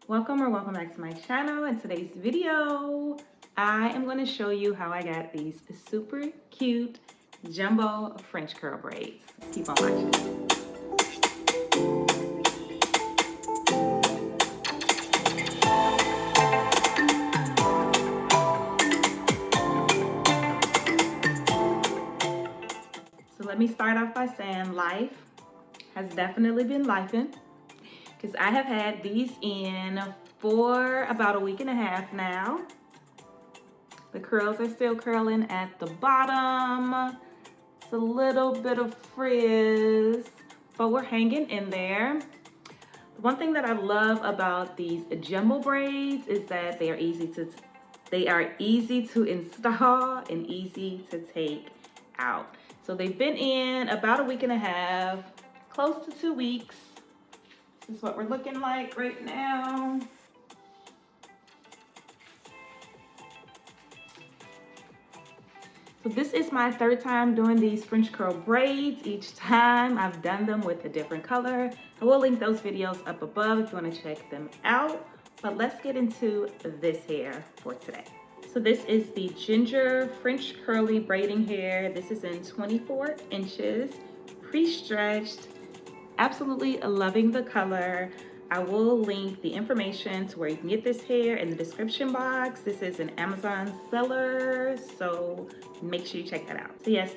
Welcome or welcome back to my channel. In today's video, I am going to show you how I got these super cute jumbo French curl braids. Keep on watching. So let me start off by saying life has definitely been lifing, because I have had these in for about a week and a half now. The curls are still curling at the bottom. It's a little bit of frizz, but we're hanging in there. One thing that I love about these jumbo braids is that they are easy to install and easy to take out. So they've been in about a week and a half, close to 2 weeks. This is what we're looking like right now. So this is my third time doing these French curl braids. Each time I've done them with a different color. I will link those videos up above if you want to check them out. But let's get into this hair for today. So this is the Ginger French Curly Braiding Hair. This is in 24 inches, pre-stretched. Absolutely loving the color. I will link the information to where you can get this hair in the description box. This is an Amazon seller, so make sure you check that out. So yes,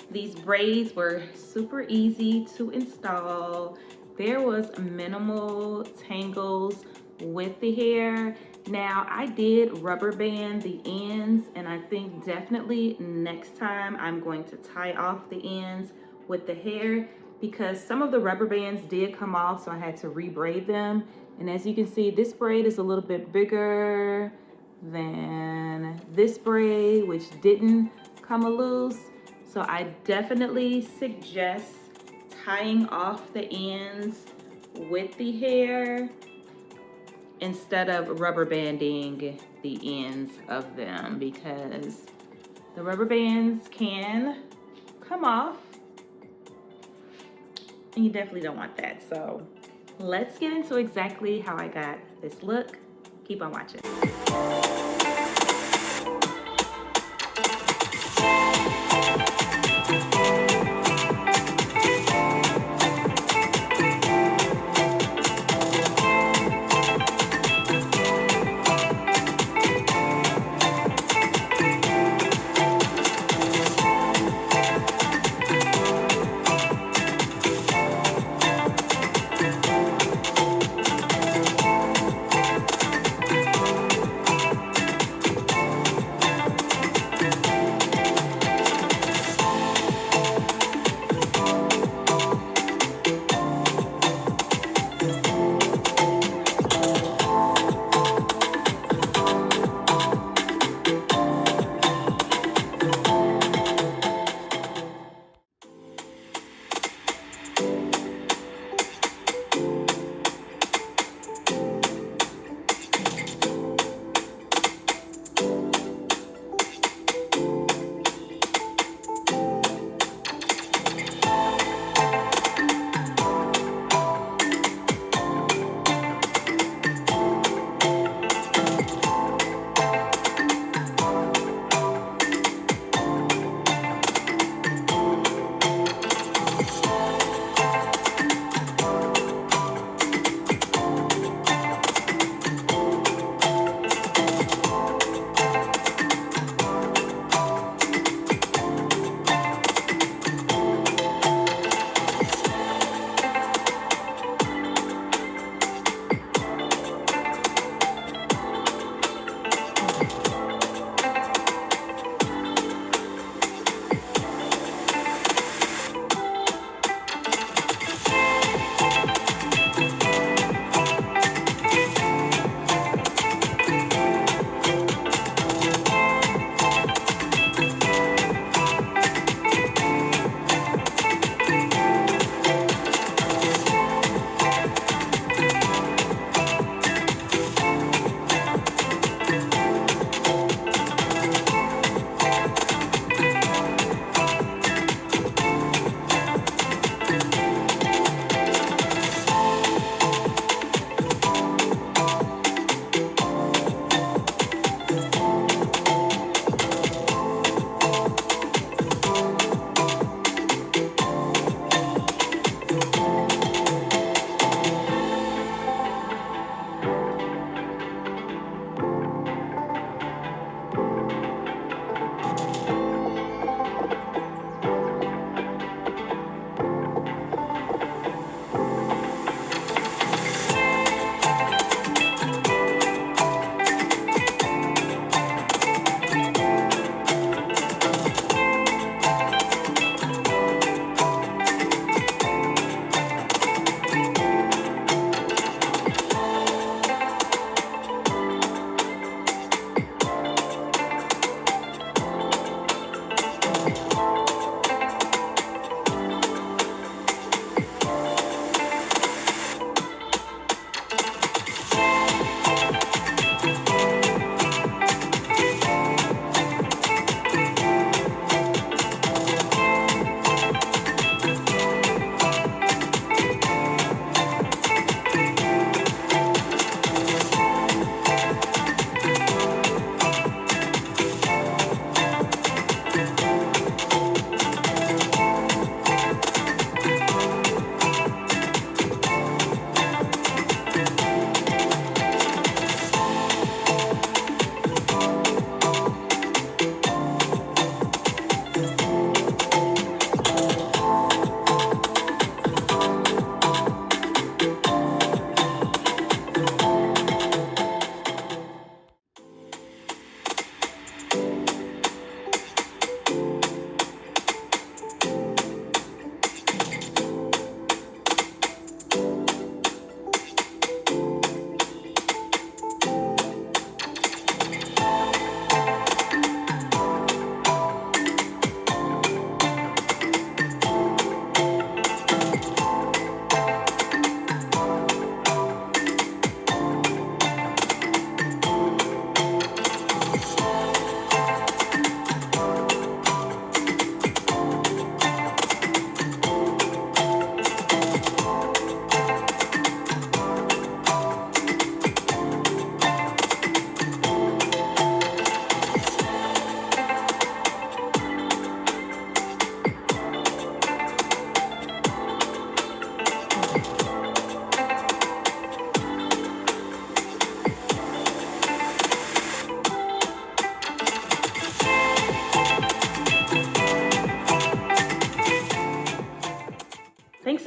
these braids were super easy to install. There was minimal tangles with the hair. Now I did rubber band the ends, and I think definitely next time I'm going to tie off the ends with the hair, because some of the rubber bands did come off, so I had to re-braid them. And as you can see, this braid is a little bit bigger than this braid, which didn't come loose. So I definitely suggest tying off the ends with the hair instead of rubber banding the ends of them, because the rubber bands can come off and you definitely don't want that. So let's get into exactly how I got this look. Keep on watching.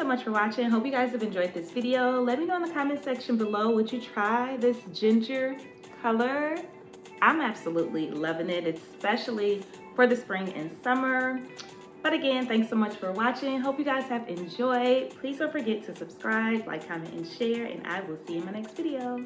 much for watching. Hope you guys have enjoyed this video. Let me know in the comment section below, would you try this ginger color? I'm absolutely loving it, especially for the spring and summer. But again, thanks so much for watching. Hope you guys have enjoyed. Please don't forget to subscribe, like, comment, and share, and I will see you in my next video.